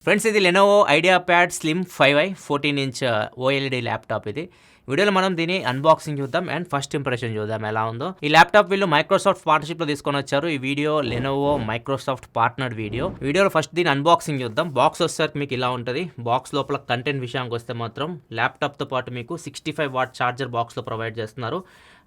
Friends ఇది Lenovo idea pad slim 5i 14 inch OLED laptop ఇది. వీడియోలో మనం దీని అన్బాక్సింగ్ చూద్దాం అండ్ ఫస్ట్ ఇంప్రెషన్ చూద్దాం ఎలా ఉందో. ఈ ల్యాప్టాప్ వీళ్ళు మైక్రోసాఫ్ట్ పార్ట్నర్షిప్ లో తీసుకొని వచ్చారు. ఈ వీడియో లెనోవో మైక్రోసాఫ్ట్ పార్ట్నర్ వీడియోలో ఫస్ట్ దీని అన్బాక్సింగ్ చూద్దాం. బాక్స్ వచ్చేసరికి మీకు ఇలా ఉంటుంది. బాక్స్ లోపల కంటెంట్ విషయానికి వస్తే మాత్రం ల్యాప్టాప్ తో పాటు మీకు 65 వాట్ ఛార్జర్ బాక్స్ లో ప్రొవైడ్ చేస్తున్నారు.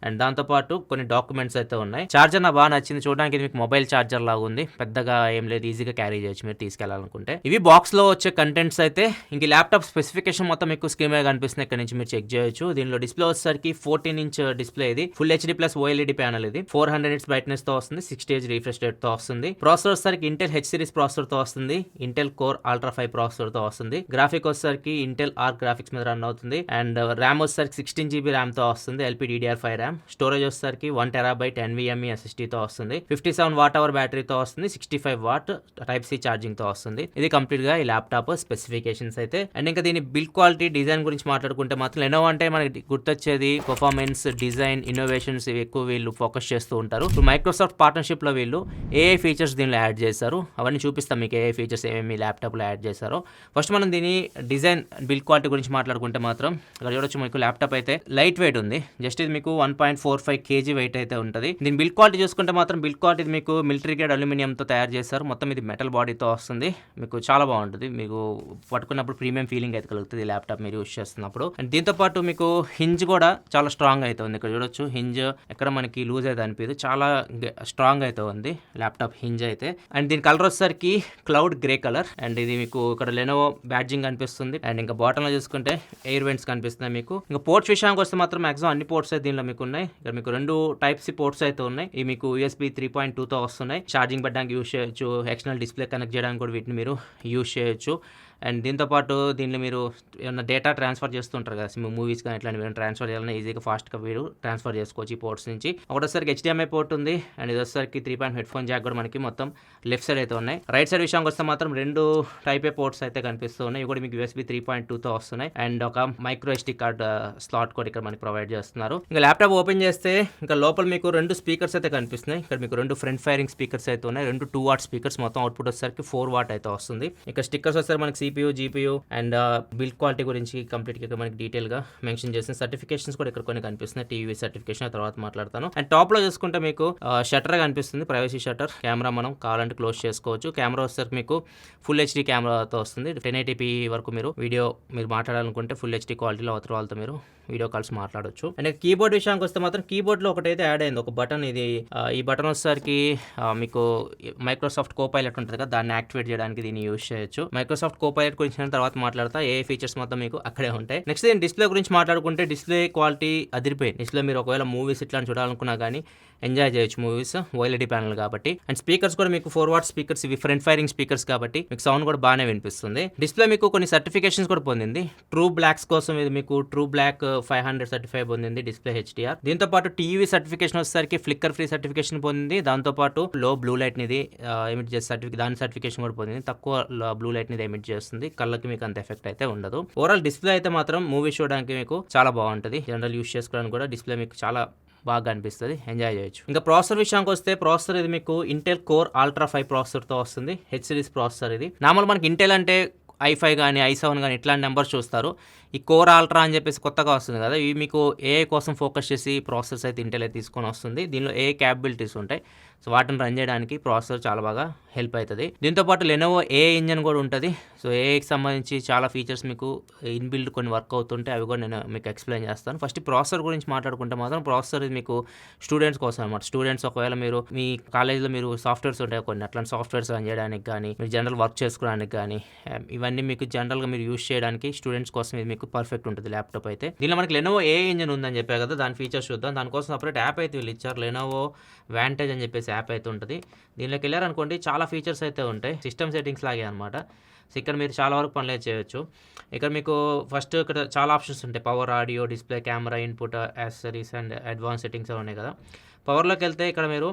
అండ్ దాంతోపాటు కొన్ని డాక్యుమెంట్స్ అయితే ఉన్నాయి. ఛార్జర్ నాకు బాగా నచ్చింది. చూడడానికి ఇది మీకు మొబైల్ ఛార్జర్ లాగా ఉంది. పెద్దగా ఏం లేదు, ఈజీగా క్యారీ చేయొచ్చు మీరు తీసుకెళ్లాలనుకుంటే. ఇవి బాక్స్ లో వచ్చే కంటెంట్స్ అయితే. ఇంక ల్యాప్టాప్ స్పెసిఫికేషన్ మొత్తం మీకు స్క్రీన్ మీద కనిపిస్తుంది. ఇక్కడ నుంచి మీరు చెక్ చేయొచ్చు. దీనిలో డిస్ప్లే వచ్చేసరికి 14 ఇంచ్ డిస్ప్లే ఇది. Full HD plus OLED panel ఇది. 400 నిట్స్ బ్రైట్నెస్ తో వస్తుంది. 60 Hz రిఫ్రెష్ రేట్ తో వస్తుంది. ప్రాసెసర్ వచ్చేసరికి ఇంటెల్ హెచ్ సిరీస్ ప్రాసెసర్ తో వస్తుంది. ఇంటెల్ కోర్ అల్ట్రా 5 ప్రాసెసర్ తో వస్తుంది. గ్రాఫిక్ వచ్చేసరికి ఇంటెల్ ఆర్క్ గ్రాఫిక్స్ మీద రన్ అవుతుంది. అండ్ ర్యామ్ వచ్చేసరికి 16 GB ర్యామ్ తో వస్తుంది. LPDDR5 RAM. స్టోరేజ్ వచ్చేసరికి 1 TB NVMe SSD తో వస్తుంది. 57 వాట్ అవర్ బ్యాటరీతో వస్తుంది. 65 వాట్ టైప్ సి ఛార్జింగ్ తో వస్తుంది. ఇది కంప్లీట్ గా ఈ ల్యాప్టాప్ స్పెసిఫికేషన్స్ అయితే. అండ్ ఇంకా దీని బిల్డ్ క్వాలిటీ డిజైన్ గురించి మాట్లాడుకుంటే మాత్రం లెనోవో అంటే మనకి గుర్తొచ్చేది పర్ఫార్మెన్స్, డిజైన్, ఇన్నోవేషన్స్ ఇవి ఎక్కువ వీళ్ళు ఫోకస్ చేస్తూ ఉంటారు. ఇప్పుడు మైక్రోసాఫ్ట్ పార్ట్నర్షిప్ లో వీళ్ళు ఏఐ ఫీచర్స్ దీనిలో యాడ్ చేశారు. అవన్నీ చూపిస్తాం మీకు ఏఐ ఫీచర్స్ ఏమేమి ల్యాప్టాప్ లో యాడ్ చేశారో. ఫస్ట్ మనం దీని డిజైన్ బిల్డ్ క్వాలిటీ గురించి మాట్లాడుకుంటే మాత్రం ఇక్కడ చూడొచ్చు మీకు ల్యాప్టాప్ అయితే లైట్ వెయిట్ ఉంది. జస్ట్ ఇది మీకు 1.45 kg వెయిట్ అయితే ఉంటుంది. దీని బిల్డ్ క్వాలిటీ చూసుకుంటే మాత్రం బిల్డ్ క్వాలిటీ మీకు మిలిటరీ గ్రేడ్ అల్యూమినియం తో తయారు చేశారు. మొత్తం ఇది మెటల్ బాడీతో వస్తుంది. మీకు చాలా బాగుంటుంది. మీకు పట్టుకున్నప్పుడు ప్రీమియం ఫీలింగ్ అయితే కలుగుతుంది ల్యాప్టాప్ మీరు యూస్ చేస్తున్నప్పుడు. అండ్ దీంతో పాటు మీకు హింజ్ కూడా చాలా స్ట్రాంగ్ అయితే ఉంది. ఇక్కడ చూడొచ్చు హింజ్ ఎక్కడ మనకి లూజ్ అయితే అనిపించదు. చాలా స్ట్రాంగ్ అయితే ఉంది ల్యాప్టాప్ హింజ్ అయితే. అండ్ దీని కలర్ వచ్చేసరికి క్లౌడ్ గ్రే కలర్. అండ్ ఇది మీకు ఇక్కడ లెనోవో బ్యాడ్జింగ్ కనిపిస్తుంది. అండ్ ఇంకా బాటమ్ లో చూసుకుంటే ఎయిర్ వెంట్స్ కనిపిస్తున్నాయి మీకు. ఇంకా పోర్ట్స్ విషయానికి వస్తే మాత్రం మాక్సిమం అన్ని పోర్ట్స్ అయితే దీనిలో మీకు ఉన్నాయి. ఇక్కడ మీకు 2 టైప్ సి పోర్ట్స్ అయితే ఉన్నాయి. ఇవి మీకు USB 3.2 తో వస్తున్నాయి. ఛార్జింగ్ పెట్టడానికి యూస్ చేయొచ్చు. ఎక్స్టర్నల్ డిస్ప్లే కనెక్ట్ చేయడానికి కూడా వీటిని మీరు యూస్ చేయొచ్చు. అండ్ దీంతోపాటు దీనిలో మీరు ఏమైనా డేటా ట్రాన్స్ఫర్ చేస్తుంటారు కదా, మూవీస్ కానీ ఇట్లాంటి మీరు ట్రాన్స్ఫర్ చేయాలన్నా ఈజీగా ఫాస్ట్గా మీరు ట్రాన్స్ఫర్ చేసుకోవచ్చు ఈ పోర్ట్స్ నుంచి. ఒకటోసరికి HDMI పోర్ట్ ఉంది. అండ్ ఇది వచ్చేసరికి 3 హెడ్ ఫోన్ జాక్ కూడా మనకి మొత్తం లెఫ్ట్ సైడ్ అయితే ఉన్నాయి. రైట్ సైడ్ విషయానికి వస్తే మాత్రం 2 టైప్ ఏ పోర్ట్స్ అయితే కనిపిస్తూ ఉన్నాయి. ఇవి కూడా మీకు USB 3.2 తో వస్తున్నాయి. అండ్ ఒక మైక్రో SD కార్డ్ స్లాట్ కూడా ఇక్కడ మనకి ప్రొవైడ్ చేస్తున్నారు. ఇంకా ల్యాప్టాప్ ఓపెన్ చేస్తే ఇంకా లోపల మీకు 2 స్పీకర్స్ అయితే కనిపిస్తున్నాయి. ఇక్కడ మీకు 2 ఫ్రంట్ ఫైరింగ్ స్పీకర్స్ అయితే ఉన్నాయి. 2 2 వాట్ స్పీకర్స్. మొత్తం అవుట్పుట్ వచ్చేసరికి 4 వాట్ అయితే వస్తుంది. ఇక్కడ స్టిక్కర్స్ వస్తారు మనకి CPU, GPU and build quality గురించి కంప్లీట్ గా మనకి డీటెయిల్ గా మెన్షన్ చేసిన సర్టిఫికేషన్స్ కూడా ఇక్కడ కొన్ని కనిపిస్తున్నాయి. టీవీ సర్టిఫికేషన్ తర్వాత మాట్లాడతాను. అండ్ టాప్ లో చూసుకుంటే మీకు షట్టర్ కనిపిస్తుంది. Privacy shutter. కెమెరా మనం కావాలంటే క్లోజ్ చేసుకోవచ్చు. కెమెరా వచ్చేసరికి మీకు ఫుల్ హెచ్డీ కెమెరాతో వస్తుంది. 1080p వరకు మీరు మాట్లాడాలనుకుంటే ఫుల్ హెచ్డీ క్వాలిటీలో అవతల వాళ్ళతో మీరు వీడియో కాల్స్ మాట్లాడొచ్చు. అండ్ కీబోర్డ్ విషయానికి వస్తే మాత్రం కీబోర్డ్ లో ఒకటైతే యాడ్ అయింది, ఒక బటన్. ఇది ఈ బటన్ వచ్చేసరికి మీకు మైక్రోసాఫ్ట్ కోపైలట్ ఉంటుంది కదా, దాన్ని యాక్టివేట్ చేయడానికి దీన్ని యూజ్ చేయొచ్చు. మైక్రోసాఫ్ట్ కోపైలట్ గురించి తర్వాత మాట్లాడతా. ఏ ఫీచర్స్ మొత్తం మీకు అక్కడే ఉంటాయి. నెక్స్ట్ దీని డిస్ప్లే గురించి మాట్లాడుకుంటే డిస్ప్లే క్వాలిటీ అదిరిపోయింది. డిస్ప్లే మీరు ఒకవేళ మూవీస్ ఇట్లా చూడాలనుకున్నా కానీ ఎంజాయ్ చేయొచ్చు మూవీస్, ఓఎల్ఈడి ప్యానల్ కాబట్టి. అండ్ స్పీకర్స్ కూడా మీకు 4 వాట్ స్పీకర్స్. ఇవి ఫ్రంట్ ఫైరింగ్ స్పీకర్స్ కాబట్టి మీకు సౌండ్ కూడా బాగానే వినిపిస్తుంది. డిస్ప్లే మీకు కొన్ని సర్టిఫికేషన్స్ కూడా పొందింది. ట్రూ బ్లాక్స్ కోసం ఇది మీకు ట్రూ బ్లాక్ 500 సర్టిఫై పొందింది. Display HDR. దీంతో పాటు టీవీ సర్టిఫికేషన్ వచ్చేసరికి ఫ్లిక్కర్ ఫ్రీ సర్టిఫికేషన్ పొందింది. దాంతో పాటు లో బ్లూ లైట్ నిది ఎమిట్ చేసే దాని సర్టిఫికేషన్ కూడా పొందింది. తక్కువ బ్లూ లైట్ నిది ఎమిట్ చేస్తుంది. కళ్ళకి మీకు అంత ఎఫెక్ట్ అయితే ఉండదు. ఓవరాల్ డిస్ప్లే అయితే మాత్రం మూవీ చూడడానికి మీకు చాలా బాగుంటుంది. జనరల్ యూస్ చేసుకోవడానికి కూడా డిస్ప్లే మీకు చాలా బాగా అనిపిస్తుంది. ఎంజాయ్ చేయొచ్చు. ఇంకా ప్రాసెసర్ విషయానికి వస్తే ప్రాసెసర్ ఇది మీకు ఇంటెల్ కోర్ అల్ట్రా 5 ప్రాసెసర్ తో వస్తుంది. హెచ్ సిరీస్ ప్రాసెసర్ ఇది. నార్మల్ మనకి ఇంటెల్ అంటే i5 కానీ i7 కానీ ఇట్లాంటి నెంబర్స్ చూస్తారు. ఈ కోర్ అల్ట్రా అని చెప్పేసి కొత్తగా వస్తుంది కదా, ఇవి మీకు ఏఐ కోసం ఫోకస్ చేసి ప్రాసెసర్ అయితే ఇంటెల్ అయితే తీసుకొని వస్తుంది. దీనిలో ఏఐ క్యాపబిలిటీస్ ఉంటాయి. సో వాటిని రన్ చేయడానికి ప్రాసెసర్ చాలా బాగా హెల్ప్ అవుతుంది. దీంతోపాటు లెనోవో ఏఐ ఇంజన్ కూడా ఉంటుంది. సో ఏఐకి సంబంధించి చాలా ఫీచర్స్ మీకు ఇన్బిల్డ్ కొన్ని వర్క్ అవుతుంటాయి. అవి కూడా నేను మీకు ఎక్స్ప్లెయిన్ చేస్తాను. ఫస్ట్ ప్రాసెసర్ గురించి మాట్లాడుకుంటే మాత్రం ప్రాసెసర్ ఇది మీకు స్టూడెంట్స్ కోసం అనమాట. స్టూడెంట్స్ ఒకవేళ మీరు మీ కాలేజ్లో మీరు సాఫ్ట్వేర్స్ ఉంటాయి కొన్ని, అట్లాంటి సాఫ్ట్వేర్స్ రన్ చేయడానికి కానీ, మీరు జనరల్ వర్క్ చేసుకోవడానికి కానీ, ఇవన్నీ మీకు జనరల్గా మీరు యూస్ చేయడానికి స్టూడెంట్స్ కోసం ఇది మీకు పర్ఫెక్ట్ ఉంటుంది ల్యాప్టాప్ అయితే. దీనిలో మనకి లెనోవో ఏఐ ఇంజన్ ఉందని చెప్పా కదా, దాని ఫీచర్స్ చూద్దాం. దానికోసం సపరేట్ యాప్ అయితే వీళ్ళు ఇచ్చారు. లెనోవో వాంటేజ్ అని చెప్పేసి యాప్ అయితే ఉంటుంది. దీనిలోకి వెళ్ళారనుకోండి చాలా ఫీచర్స్ అయితే ఉంటాయి. సిస్టమ్ సెట్టింగ్స్ లాగే అనమాట. సో ఇక్కడ మీరు చాలా వరకు పనులు చేయొచ్చు. ఇక్కడ మీకు ఫస్ట్ ఇక్కడ చాలా ఆప్షన్స్ ఉంటాయి. Power, audio, display, camera, input, accessories and advance settings ఉన్నాయి కదా. పవర్లోకి వెళ్తే ఇక్కడ మీరు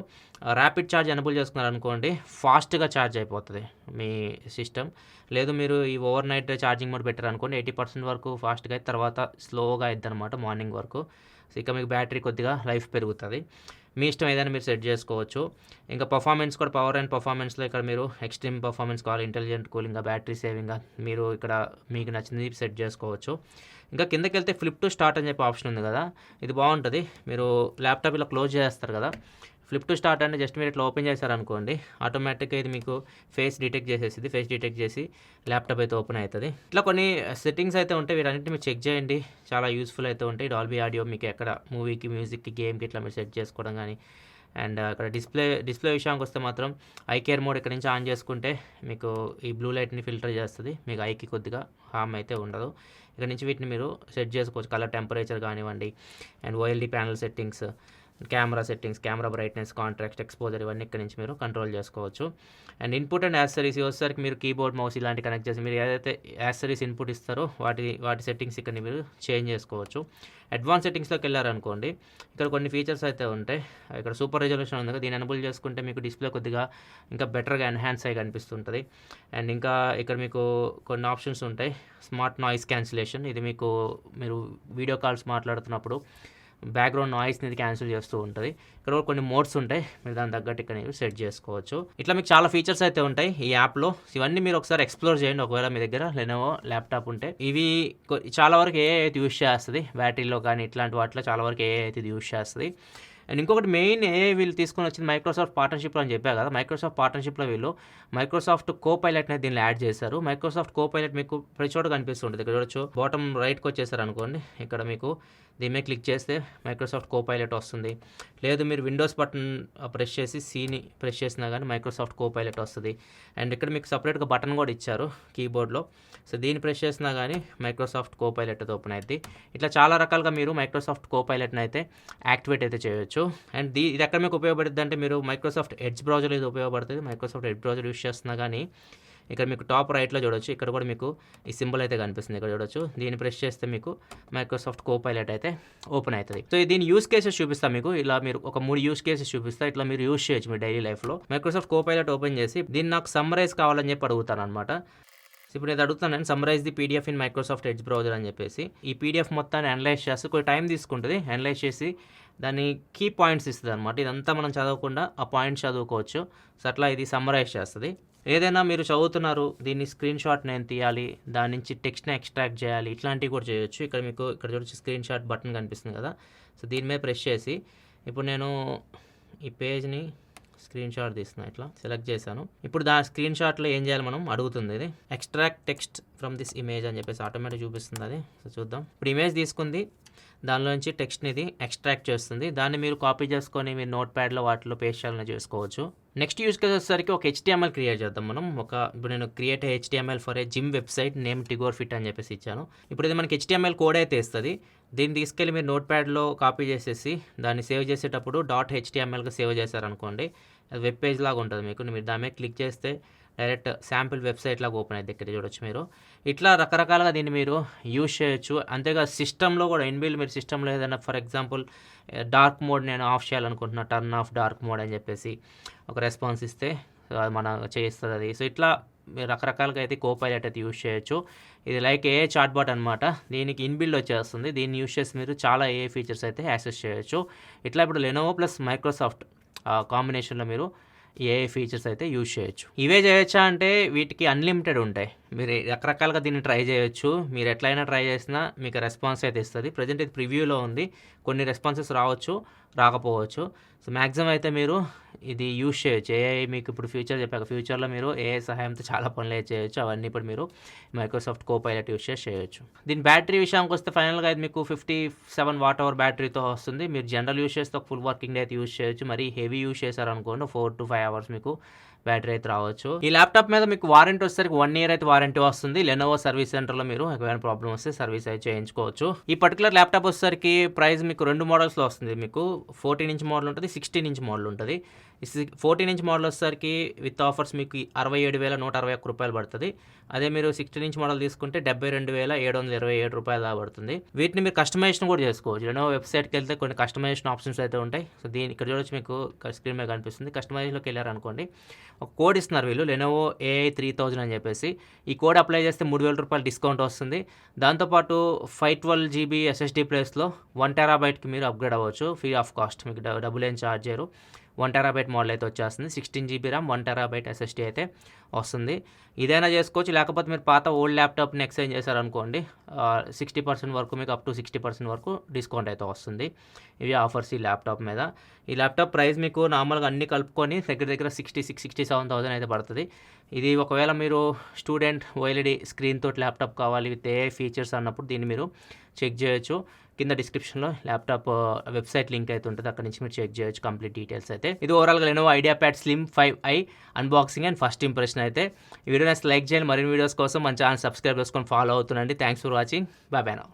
ర్యాపిడ్ ఛార్జ్ ఎనబుల్ చేసుకున్నారనుకోండి, ఫాస్ట్గా ఛార్జ్ అయిపోతుంది మీ సిస్టమ్. లేదు మీరు ఈ ఓవర్ నైట్ ఛార్జింగ్ మోడ్ పెట్టారనుకోండి 80% వరకు ఫాస్ట్గా అయితే తర్వాత స్లోగా అవుతుంది అనమాట మార్నింగ్ వరకు. సో ఇక మీకు బ్యాటరీ కొద్దిగా లైఫ్ పెరుగుతుంది. మీ ఇష్టం ఏదైనా మీరు సెట్ చేసుకోవచ్చు. ఇంకా పర్ఫార్మెన్స్ కూడా పవర్ అండ్ పర్ఫార్మెన్స్లో ఇక్కడ మీరు ఎక్స్ట్రీమ్ పర్ఫార్మెన్స్ కావాలి, ఇంటెలిజెంట్ కూలింగ్గా, బ్యాటరీ సేవింగ్గా మీరు ఇక్కడ మీకు నచ్చింది సెట్ చేసుకోవచ్చు. ఇంకా కిందకి వెళ్తే ఫ్లిప్ టు స్టార్ట్ అని చెప్పి ఆప్షన్ ఉంది కదా, ఇది బాగుంటుంది. మీరు ల్యాప్టాప్ ఇలా క్లోజ్ చేస్తారు కదా, ఫ్లిప్ టు స్టార్ట్ అంటే జస్ట్ మీరు ఇట్లా ఓపెన్ చేశారనుకోండి, ఆటోమేటిక్గా ఇది మీకు ఫేస్ డిటెక్ట్ చేసేసింది. ఫేస్ డిటెక్ట్ చేసి ల్యాప్టాప్ అయితే ఓపెన్ అవుతుంది. ఇట్లా కొన్ని సెట్టింగ్స్ అయితే ఉంటాయి, వీటన్నిటిని మీరు చెక్ చేయండి, చాలా యూస్ఫుల్ అయితే ఉంటాయి. డాల్బీ ఆడియో మీకు ఎక్కడ మూవీకి, మ్యూజిక్కి, గేమ్కి ఇట్లా మీరు సెట్ చేసుకోవడం కానీ. అండ్ ఇక్కడ డిస్ప్లే విషయానికి వస్తే మాత్రం ఐ కేర్ మోడ్ ఇక్కడ నుంచి ఆన్ చేసుకుంటే మీకు ఈ బ్లూ లైట్ని ఫిల్టర్ చేస్తుంది, మీకు ఐకి కొద్దిగా హామ్ అయితే ఉండదు. ఇక్కడ నుంచి వీటిని మీరు సెట్ చేసుకోవచ్చు, కలర్ టెంపరేచర్ కానివ్వండి, and OLD panel settings, camera settings, camera brightness, contrast, exposure ఇవన్నీ ఇక్కడ నుంచి మీరు కంట్రోల్ చేసుకోవచ్చు. అండ్ ఇన్పుట్ అండ్ యాక్సెసరీస్ వచ్చేసరికి మీరు కీబోర్డ్, మౌస్ ఇలాంటి కనెక్ట్ చేసి మీరు ఏదైతే యాక్సెసరీస్ ఇన్పుట్ ఇస్తారో వాటి సెట్టింగ్స్ ఇక్కడ మీరు చేంజ్ చేసుకోవచ్చు. అడ్వాన్స్ సెట్టింగ్స్లోకి వెళ్ళారనుకోండి, ఇక్కడ కొన్ని ఫీచర్స్ అయితే ఉంటాయి. ఇక్కడ సూపర్ రెజల్యూషన్ ఉంది కదా, దీన్ని ఎనబుల్ చేసుకుంటే మీకు డిస్ప్లే కొద్దిగా ఇంకా బెటర్గా ఎన్హాన్స్ అయ్యి కనిపిస్తుంటుంది. అండ్ ఇంకా ఇక్కడ మీకు కొన్ని ఆప్షన్స్ ఉంటాయి. స్మార్ట్ నాయిస్ క్యాన్సిలేషన్, ఇది మీరు వీడియో కాల్స్ మాట్లాడుతున్నప్పుడు బ్యాక్గ్రౌండ్ నాయిస్ని ఇది క్యాన్సిల్ చేస్తూ ఉంటుంది. ఇక్కడ కూడా కొన్ని మోడ్స్ ఉంటాయి, మీరు దాని తగ్గట్టు ఇక్కడ మీరు సెట్ చేసుకోవచ్చు. ఇట్లా మీకు చాలా ఫీచర్స్ అయితే ఉంటాయి ఈ యాప్లో. ఇవన్నీ మీరు ఒకసారి ఎక్స్ప్లోర్ చేయండి ఒకవేళ మీ దగ్గర లెనోవో ల్యాప్టాప్ ఉంటే. ఇవి చాలా వరకు ఏ అయితే యూస్ చేస్తుంది, బ్యాటరీలో కానీ ఇట్లాంటి వాటిలో చాలా వరకు ఏ అయితే ఇది యూస్ చేస్తుంది. అండ్ ఇంకొకటి మెయిన్ వీళ్ళు తీసుకొని వచ్చింది మైక్రోసాఫ్ట్ పార్ట్నర్షిప్లో అని చెప్పా కదా, మైక్రోసాఫ్ట్ పార్ట్నర్షిప్లో వీళ్ళు మైక్రోసాఫ్ట్ కోపైలట్ అనేది దీనిలో యాడ్ చేశారు. మైక్రోసాఫ్ట్ కోపైలట్ మీకు ప్రతి చోట కనిపిస్తుంటుంది. ఇక్కడ చూడొచ్చు, బాటమ్ రైట్కి వచ్చేసారు అనుకోండి, ఇక్కడ మీకు దీని మీద క్లిక్ చేస్తే మైక్రోసాఫ్ట్ కోపైలట్ వస్తుంది. లేదు మీరు విండోస్ బటన్ ప్రెస్ చేసి సీని ప్రెస్ చేసినా కానీ మైక్రోసాఫ్ట్ కోపైలట్ వస్తుంది. అండ్ ఇక్కడ మీకు సపరేట్గా బటన్ కూడా ఇచ్చారు కీబోర్డ్లో, సో దీన్ని ప్రెస్ చేసినా కానీ మైక్రోసాఫ్ట్ కోపైలట్ అయితే ఓపెన్ అవుతుంది. ఇట్లా చాలా రకాలుగా మీరు మైక్రోసాఫ్ట్ కోపైలట్ని అయితే యాక్టివేట్ అయితే చేయొచ్చు. అండ్ ఇది ఎక్కడ మీకు ఉపయోగపడుతుంది అంటే, మీరు మైక్రోసాఫ్ట్ ఎడ్జ్ బ్రౌజర్ ఇది ఉపయోగపడుతుంది. మైక్రోసాఫ్ట్ ఎడ్జ్ బ్రౌజర్ యూస్ చేస్తున్నా కానీ ఇక్కడ మీకు టాప్ రైట్లో చూడొచ్చు, ఇక్కడ కూడా మీకు ఈ సింబల్ అయితే కనిపిస్తుంది, ఇక్కడ చూడొచ్చు. దీన్ని ప్రెస్ చేస్తే మీకు మైక్రోసాఫ్ట్ కోపైలట్ అయితే ఓపెన్ అవుతుంది. సో దీని యూస్ కేసెస్ చూపిస్తాను మీకు, ఇలా మీరు ఒక 3 యూస్ కేసెస్ చూపిస్తా, ఇట్లా మీరు యూస్ చేయొచ్చు మీ డైలీ లైఫ్లో. మైక్రోసాఫ్ట్ కోపైలట్ ఓపెన్ చేసి దీన్ని నాకు సమ్మరైజ్ కావాలని చెప్పి అడుగుతాను అనమాట. ఇప్పుడు నేను అడుగుతాను, నేను summarise the PDF in Microsoft edge browser అని చెప్పేసి. ఈ పీడిఎఫ్ మొత్తాన్ని అనలైజ్ చేస్తే కొంచెం టైం తీసుకుంటుంది, అనలైజ్ చేసి దాని కీ పాయింట్స్ ఇస్తుంది అనమాట. ఇదంతా మనం చదవకుండా ఆ పాయింట్స్ చదువుకోవచ్చు. సో అట్లా ఇది సమ్మరైజ్ చేస్తుంది. ఏదైనా మీరు చదువుతున్నారు, దీన్ని స్క్రీన్ షాట్ నేను తీయాలి, దాని నుంచి టెక్స్ట్ని ఎక్స్ట్రాక్ట్ చేయాలి, ఇట్లాంటివి కూడా చేయొచ్చు. ఇక్కడ మీకు ఇక్కడ చూడొచ్చు స్క్రీన్ షాట్ బటన్ కనిపిస్తుంది కదా, సో దీని మీద ప్రెస్ చేసి ఇప్పుడు నేను ఈ పేజ్ని స్క్రీన్ షాట్ తీస్తున్నా, ఇట్లా సెలెక్ట్ చేశాను. ఇప్పుడు స్క్రీన్ షాట్లో ఏం చేయాలి మనం అడుగుతుంది, ఇది extract text from this image అని చెప్పేసి ఆటోమేటిక్ చూపిస్తుంది అది. సో చూద్దాం, ఇప్పుడు ఇమేజ్ తీసుకుంది, దానిలోంచి టెక్స్ట్ని ఇది ఎక్స్ట్రాక్ట్ చేస్తుంది. దాన్ని మీరు కాపీ చేసుకొని మీరు నోట్ ప్యాడ్లో వాటిలో పేస్ట్ చేయాలని చేసుకోవచ్చు. నెక్స్ట్ యూస్ కేస్ వచ్చేసరికి ఒక HTML క్రియేట్ చేద్దాం మనం. ఇప్పుడు నేను create HTML for a gym website name Tigor fit అని చెప్పేసి ఇచ్చాను. ఇప్పుడు ఇది మనకి HTML కోడ్ అయితే ఇస్తుంది. దీన్ని తీసుకెళ్ళి మీరు నోట్ ప్యాడ్లో కాపీ చేసేసి దాన్ని సేవ్ చేసేటప్పుడు .htmlగా సేవ్ చేశారనుకోండి, అది వెబ్ పేజ్ లాగా ఉంటుంది మీకు. మీరు దాని మీద క్లిక్ చేస్తే డైరెక్ట్ శాంపిల్ వెబ్సైట్ లాగా ఓపెన్ అయితే ఇక్కడ చూడొచ్చు మీరు. ఇట్లా రకరకాలుగా దీన్ని మీరు యూజ్ చేయొచ్చు. అంతేగా సిస్టంలో కూడా ఇన్బిల్డ్ మీరు సిస్టంలో ఏదైనా ఫర్ ఎగ్జాంపుల్ డార్క్ మోడ్ నేను ఆఫ్ చేయాలనుకుంటున్నా, టర్న్ ఆఫ్ డార్క్ మోడ్ అని చెప్పేసి ఒక రెస్పాన్స్ ఇస్తే మన చేస్తుంది అది. సో ఇట్లా మీరు రకరకాలుగా అయితే కోపైలట్ అయితే యూజ్ చేయొచ్చు. ఇది లైక్ ఏ చాట్ బాట్ అనమాట, దీనికి ఇన్బిల్డ్ వచ్చేస్తుంది. దీన్ని యూజ్ చేసి మీరు చాలా ఏ ఫీచర్స్ అయితే యాక్సెస్ చేయొచ్చు. ఇట్లా ఇప్పుడు లెనోవో ప్లస్ మైక్రోసాఫ్ట్ కాంబినేషన్లో మీరు ఏ ఫీచర్స్ అయితే యూజ్ చేయొచ్చు. ఇవే చేయొచ్చా అంటే వీటికి అన్లిమిటెడ్ ఉంటాయి. మీరు రకరకాలుగా దీన్ని ట్రై చేయొచ్చు. మీరు ఎట్లయినా ట్రై చేసినా మీకు రెస్పాన్స్ అయితే ఇస్తుంది. ప్రజెంట్ ఇది ప్రివ్యూలో ఉంది, కొన్ని రెస్పాన్సెస్ రావచ్చు, రాకపోవచ్చు. సో మ్యాక్సిమం అయితే మీరు ఇది యూజ్ చేయొచ్చు. ఏఐ మీకు ఇప్పుడు ఫ్యూచర్లో మీరు ఏఐ సహాయంతో చాలా పనులు అయితే చేయొచ్చు. అవన్నీ ఇప్పుడు మీరు మైక్రోసాఫ్ట్ కోపైలట్ యూజ్ చేసి చేయొచ్చు. దీని బ్యాటరీ విషయానికి వస్తే ఫైనల్గా ఇది మీకు 57 వాట్ అవర్ బ్యాటరీతో వస్తుంది. మీరు జనరల్ యూజ్ చేస్తే ఒక ఫుల్ వర్కింగ్ డే అయితే యూజ్ చేయొచ్చు. మరి హెవీ యూజ్ చేశారనుకోండి 4 to 5 hours మీకు బ్యాటరీ అయితే రావచ్చు. ఈ ల్యాప్టాప్ మీద మీకు వారంటీ వచ్చేసరికి 1 year అయితే వారంటీ వస్తుంది. లెనోవో సర్వీస్ సెంటర్లో మీరు ఏమైనా ప్రాబ్లమ్ వస్తే సర్వీస్ అయితే చేయించుకోవచ్చు. ఈ పర్టికులర్ ల్యాప్టాప్ వచ్చేసరికి ప్రైస్ మీకు 2 మోడల్స్లో వస్తుంది. మీకు 14 inch మోడల్ ఉంటుంది, 16 inch మోడల్ ఉంటుంది. 14 ఇంచ్ మోడల్ వచ్చేసరికి విత్ ఆఫర్స్ మీకు 67,161 రూపాయలు పడుతుంది. అదే మీరు 16 ఇంచ్ మోడల్ తీసుకుంటే 72,727 రూపాయలు దాకా పడుతుంది. వీటిని మీరు కస్టమైజేషన్ కూడా చేసుకోవచ్చు. లెనోవో వెబ్సైట్కి వెళ్తే కొన్ని కస్టమైజేషన్ ఆప్షన్స్ అయితే ఉంటాయి. సో ఇక్కడ చూడొచ్చు, మీకు స్క్రీన్ మీద కనిపిస్తుంది. కస్టమైజేషన్లోకి వెళ్ళారనుకోండి, ఒక కోడ్ ఇస్తున్నారు వీళ్ళు, లెనోవో AI3000 అని చెప్పేసి. ఈ కోడ్ అప్లై చేస్తే 3,000 రూపాయలు డిస్కౌంట్ వస్తుంది. దాంతోపాటు 512 GB SSD ప్లేస్లో 1 TB మీరు అప్గ్రేడ్ అవ్వచ్చు ఫ్రీ ఆఫ్ కాస్ట్. మీకు డబ్బులు ఏం ఛార్జ్ చేయరు. 1 TB మోడల్ అయితే వచ్చేస్తుంది. 16 GB RAM 1 TB SSD అయితే వస్తుంది. ఇదైనా చేసుకోవచ్చు. లేకపోతే మీరు పాత ఓల్డ్ ల్యాప్టాప్ని ఎక్స్చేంజ్ చేశారనుకోండి, 60% వరకు, మీకు అప్ టు 60% వరకు డిస్కౌంట్ అయితే వస్తుంది. ఇవి ఆఫర్స్ ఈ ల్యాప్టాప్ మీద. ఈ ల్యాప్టాప్ ప్రైస్ మీకు నార్మల్గా అన్ని కలుపుకొని దగ్గర 67,000 అయితే పడుతుంది. ఇది ఒకవేళ మీరు స్టూడెంట్ OLED స్క్రీన్ తోటి ల్యాప్టాప్ కావాలి విత్ AI ఫీచర్స్ అన్నప్పుడు దీన్ని మీరు చెక్ చేయొచ్చు. కింద డిస్క్రిప్షన్లో ల్యాప్టాప్ వెబ్సైట్ లింక్ అయితే ఉంటుంది, అక్కడ నుంచి మీరు చెక్ చేయొచ్చు కంప్లీట్ డీటెయిల్స్ అయితే. ఇది ఓవరాల్గా Lenovo IdeaPad slim 5i unboxing and first impression అయితే. ఈ వీడియోని లైక్ చేయండి. మరిన్ని వీడియోస్ కోసం మన ఛానల్ సబ్స్క్రైబ్ చేసుకొని ఫాలో అవుతుండండి. Thanks for watching. Bye bye now.